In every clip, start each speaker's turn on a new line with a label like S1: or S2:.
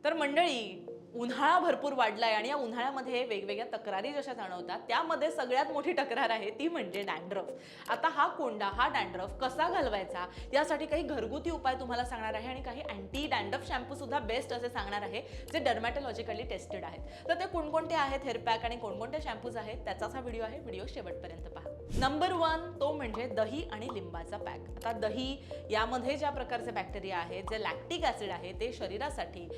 S1: तर मंडळी, उन्हाळा भरपूर वाढलाय आणि या उन्हाळ्यामध्ये वेगवेगळ्या तक्रारी जशा जाणवतात त्यामध्ये सगळ्यात मोठी तक्रार आहे ती म्हणजे डॅन्ड्रफ. आता हा कोंडा, हा डॅन्ड्रफ कसा घालवायचा यासाठी काही घरगुती उपाय तुम्हाला सांगणार आहे आणि काही अँटी डॅन्ड्रफ शॅम्पू सुद्धा बेस्ट असे सांगणार आहे जे डर्मॅटॉलॉजिकली टेस्टेड आहेत. तर ते कोणकोणते आहेत हेअर पॅक आणि कोणकोणते शॅम्पूज आहेत त्याचाच हा व्हिडिओ आहे. व्हिडिओ शेवटपर्यंत पहा. नंबर 1 तो म्हणजे दही आणि लिंबाचा पॅक. आता दही यामध्ये ज्या प्रकारचे बॅक्टेरिया आहेत, जे लॅक्टिक ऍसिड आहे ते शरीरासाठी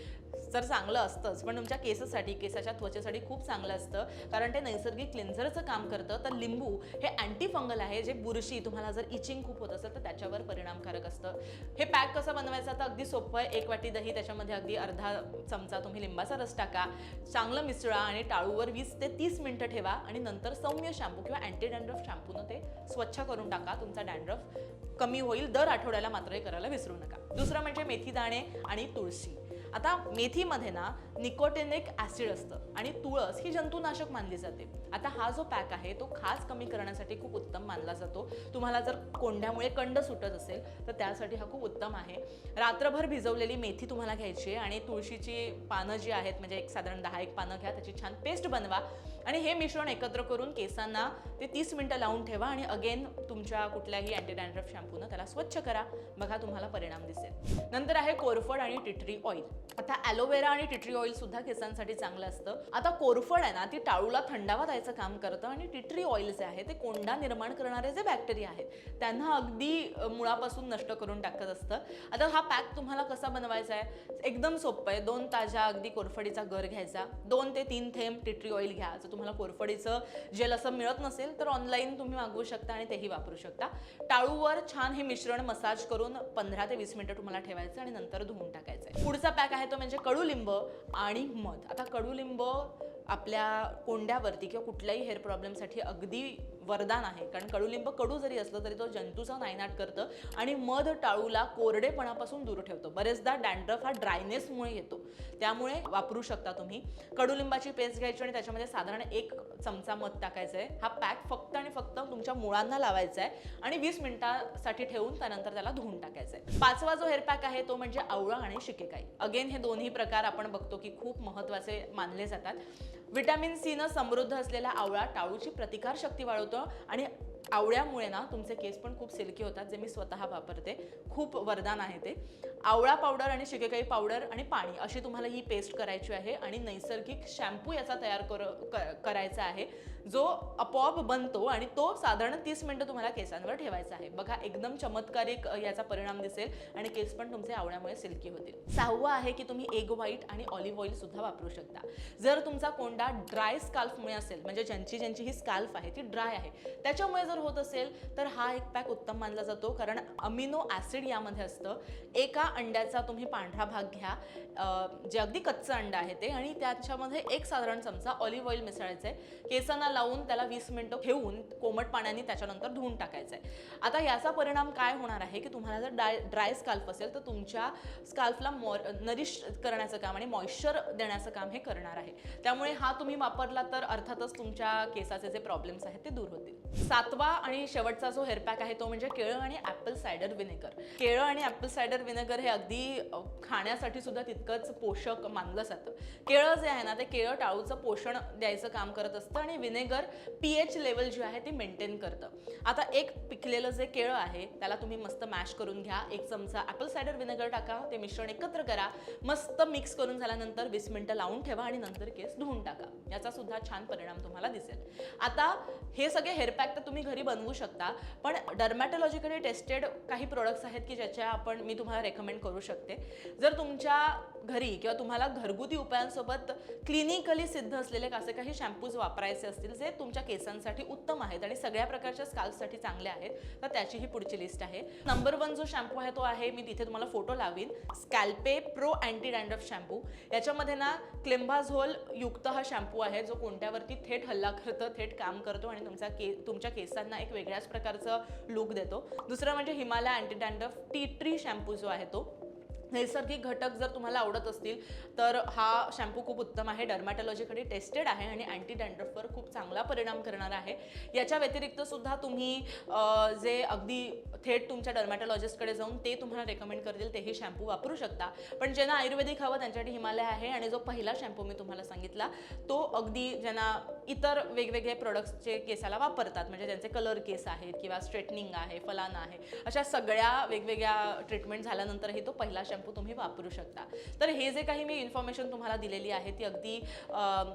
S1: तर चांगलं असतंच, पण तुमच्या केसासाठी, केसाच्या त्वचेसाठी खूप चांगलं असतं कारण ते नैसर्गिक क्लिन्झरचं काम करतं. तर लिंबू हे अँटी फंगल आहे जे बुरशी, तुम्हाला जर इचिंग खूप होत असेल तर त्याच्यावर परिणामकारक असतं. हे पॅक कसं बनवायचं तर अगदी सोपं आहे. 1 वाटी दही, त्याच्यामध्ये अगदी अर्धा चमचा तुम्ही लिंबाचा रस टाका, चांगलं मिसळा आणि टाळूवर 20 ते 30 मिनिटं ठेवा आणि नंतर सौम्य शॅम्पू किंवा अँटी डॅन्ड्रफ शॅम्पूनं ते स्वच्छ करून टाका. तुमचा डॅन्ड्रफ कमी होईल. दर आठवड्याला मात्र हे करायला विसरू नका. दुसरं म्हणजे मेथी दाणे आणि तुळशी. आता मेथीमध्ये ना निकोटिनिक ऍसिड असतं आणि तुळस ही जंतुनाशक मानली जाते. आता हा जो पॅक आहे तो खाज कमी करण्यासाठी खूप उत्तम मानला जातो. तुम्हाला जर कोंड्यामुळे कंड सुटत असेल तर त्यासाठी हा खूप उत्तम आहे. रात्रभर भिजवलेली मेथी तुम्हाला घ्यायची आणि तुळशीची पानं जी आहेत, म्हणजे एक साधारण 10 पानं घ्या, त्याची छान पेस्ट बनवा आणि हे मिश्रण एकत्र करून केसांना ते 30 मिनिटं लावून ठेवा आणि अगेन तुमच्या कुठल्याही अँटी डॅन्ड्रफ शॅम्पूनं त्याला स्वच्छ करा. बघा तुम्हाला परिणाम दिसेल. नंतर आहे कोरफड आणि टिटरी ऑइल. आता ॲलोवेरा आणि टिटरी ऑइल सुद्धा केसांसाठी चांगलं असतं. आता कोरफड आहे ना ती टाळूला थंडावा द्यायचं काम करतं आणि टिटरी ऑइल जे आहे ते कोंडा निर्माण करणारे जे बॅक्टेरिया आहेत त्यांना अगदी मुळापासून नष्ट करून टाकत असतं. आता हा पॅक तुम्हाला कसा बनवायचा आहे एकदम सोपं आहे. 2 ताज्या अगदी कोरफडीचा गर घ्यायचा, 2 ते 3 थेंब टिटरी ऑइल घ्या. जर तुम्हाला कोरफडीचं जेल असं मिळत नसेल तर ऑनलाईन तुम्ही मागवू शकता आणि तेही वापरू शकता. टाळूवर छान हे मिश्रण मसाज करून 15 ते 20 मिनिटं तुम्हाला ठेवायचं आणि नंतर धुवून टाकायचं. पुढचा पॅक आहे तो म्हणजे कडुलिंब आणि मध. आता कडुलिंब आपल्या कोंड्यावरती किंवा कुठल्याही हेअर प्रॉब्लेमसाठी अगदी वरदान आहे कारण कडुलिंब कडू जरी असलं तरी तो जंतूचा नायनाट करतं आणि मध टाळूला कोरडेपणापासून दूर ठेवतं. बरेचदा डॅन्ड्रफ हा ड्रायनेसमुळे येतो, त्यामुळे वापरू शकता तुम्ही. कडुलिंबाची पेस्ट घ्यायची आणि त्याच्यामध्ये साधारण 1 चमचा मध टाकायचं आहे. हा पॅक फक्त आणि फक्त तुमच्या मुळांना लावायचा आहे आणि 20 मिनिटांसाठी ठेवून त्यानंतर त्याला धुवून टाकायचं आहे. 5वा जो हेअर पॅक आहे तो म्हणजे आवळा आणि शिकेकाई. अगेन हे दोन्ही प्रकार आपण बघतो की खूप महत्त्वाचे मानले जातात. व्हिटॅमिन सी न समृद्ध असलेला आवळा टाळूची प्रतिकारशक्ती वाढवतो आणि आवळ्यामुळे ना तुमचे केस पण खूप सिल्की होतात, जे मी स्वतः वापरते. खूप वरदान आहे ते. आवळा पावडर आणि शिकेकाई पावडर आणि पाणी अशी तुम्हाला ही पेस्ट करायची आहे आणि नैसर्गिक शॅम्पू याचा तयार करायचा आहे जो आपोआप बनतो आणि तो साधारण 30 मिनिटं तुम्हाला केसांवर ठेवायचा आहे. बघा एकदम चमत्कारिक याचा परिणाम दिसेल आणि केस पण तुमचे आवळ्यामुळे सिल्की होतील. 6वं आहे की तुम्ही एग व्हाईट आणि ऑलिव्ह ऑइल सुद्धा वापरू शकता. जर तुमचा कोंडा ड्राय स्काल्फमुळे असेल, म्हणजे ज्यांची ही स्काल्फ आहे ती ड्राय आहे, त्याच्यामुळे जर होत असेल तर हा एक पॅक उत्तम मानला जातो कारण अमिनो ऍसिड यामध्ये असतं. एका अंड्याचा तुम्ही पांढरा भाग घ्या, जे अगदी कच्चं अंड आहे ते, आणि त्याच्यामध्ये 1 साधारण चमचा ऑलिव्ह ऑइल मिसळायचं आहे. केसांना लावून त्याला 20 मिनिटं ठेवून कोमट पाण्याने त्याच्यानंतर धुवून टाकायचं आहे. आता याचा परिणाम काय होणार आहे की तुम्हाला जर ड्राय स्काल्फ असेल तर तुमच्या स्काल्फला नरिश करण्याचं काम आणि मॉइश्चर देण्याचं काम हे करणार आहे. त्यामुळे हा तुम्ही वापरला तर अर्थातच तुमच्या केसाचे जे प्रॉब्लेम्स आहेत ते दूर होतील. 7वा आणि शेवटचा जो हेअर पॅक आहे तो म्हणजे केळं आणि ॲपल सायडर व्हिनेगर. केळं आणि ॲपल सायडर व्हिनेगर हे अगदी खाण्यासाठी सुद्धा तितकंच पोषक मानलं जातं. केळं जे आहे ना ते केळं टाळूचं पोषण द्यायचं काम करत असतं आणि व्हिनेगर pH लेवल जी आहे ती मेंटेन करतं. आता एक पिकलेलं जे केळं आहे त्याला तुम्ही मस्त मॅश करून घ्या, 1 चमचा ॲपल सायडर व्हिनेगर टाका, ते मिश्रण एकत्र करा, मस्त मिक्स करून झाल्यानंतर 20 मिनिटं लावून ठेवा आणि नंतर केस धुवून टाका. याचा सुद्धा छान परिणाम तुम्हाला दिसेल. आता हे सगळे हेअर पॅक तर तुम्ही घरी बनवू शकता, पण डर्मॅटॉलॉजिकली टेस्टेड काही प्रोडक्ट्स आहेत की ज्याच्या मी तुम्हाला रेकमेंड करू शकते. जर तुमच्या घरी किंवा तुम्हाला घरगुती उपायांसोबत क्लिनिकली सिद्ध असलेले असे काही शॅम्पूज वापरायचे असतील जे तुमच्या केसांसाठी उत्तम आहेत आणि सगळ्या प्रकारच्या स्काल्फसाठी चांगले आहेत, तर त्याची ही पुढची लिस्ट आहे. नंबर 1 जो शॅम्पू आहे तो आहे, मी तिथे तुम्हाला फोटो लावीन, Scalpe pro anti dandruff shampoo. याच्यामध्ये ना क्लेम्बाझोल युक्त हा शॅम्पू आहे जो कोंड्यावरती थेट हल्ला करतो, थेट काम करतो आणि तुमच्या केसांना एक वेगळ्याच प्रकारचं लुक देतो. दुसरं म्हणजे Himalaya anti dandruff tea tree shampoo जो आहे तो नैसर्गिक घटक जर तुम्हाला आवडत असतील तर हा शॅम्पू खूप उत्तम आहे, डर्मॅटॉलॉजीकडे टेस्टेड आहे आणि अँटी डॅन्ड्रफवर खूप चांगला परिणाम करणार आहे. याच्या व्यतिरिक्त सुद्धा तुम्ही जे अगदी थेट तुमच्या डर्मॅटॉलॉजिस्टकडे जाऊन ते तुम्हाला रेकमेंड करतील तेही शॅम्पू वापरू शकता. पण ज्यांना आयुर्वेदिक हवं त्यांच्यासाठी हिमालय आहे आणि जो पहिला शॅम्पू मी तुम्हाला सांगितला तो अगदी ज्यांना इतर वेगवेगळे प्रोडक्ट्सचे केसाला वापरतात, म्हणजे ज्यांचे कलर केस आहेत किंवा स्ट्रेटनिंग आहे, फलाना आहे, अशा सगळ्या वेगवेगळ्या ट्रीटमेंट झाल्यानंतरही तो पहिला शॅम्पू तुम्ही वापरू शकता. तर हे जे काही मी इन्फॉर्मेशन तुम्हाला दिलेली आहे ती अगदी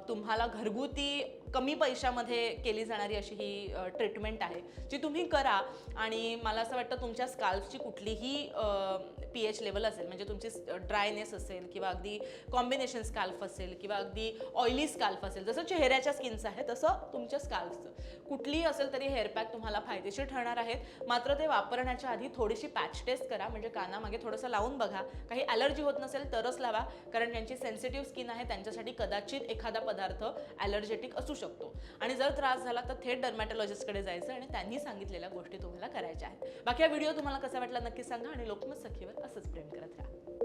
S1: तुम्हाला घरगुती कमी पैशामध्ये केली जाणारी अशी ही ट्रीटमेंट आहे जी तुम्ही करा. आणि मला असं वाटतं तुमच्या स्काल्फची कुठलीही pH लेवल असेल, म्हणजे तुमची ड्रायनेस असेल किंवा अगदी कॉम्बिनेशन स्काल्फ असेल किंवा अगदी ऑइली स्काल्फ असेल, जसं चेहऱ्याच्या स्किनचं आहे तसं तुमच्या स्काल्फचं कुठलीही असेल तरी हेअरपॅक तुम्हाला फायदेशीर ठरणार आहेत. मात्र ते वापरण्याच्या आधी थोडीशी पॅच टेस्ट करा, म्हणजे कानामागे थोडंसं लावून बघा. काही ॲलर्जी होत नसेल तरच लावा, कारण ज्यांची सेन्सिटिव्ह स्किन आहे त्यांच्यासाठी कदाचित एखादा पदार्थ ॲलर्जेटिक असू शकतो. आणि जर त्रास झाला तर थेट डर्मॅटॉलॉजिस्टकडे जायचं आणि त्यांनी सांगितलेल्या गोष्टी तुम्हाला करायच्या आहेत. बाकी हा व्हिडिओ तुम्हाला कसा वाटला नक्की सांगा आणि लोकमत सखीवर असंच प्रेम करत राहा.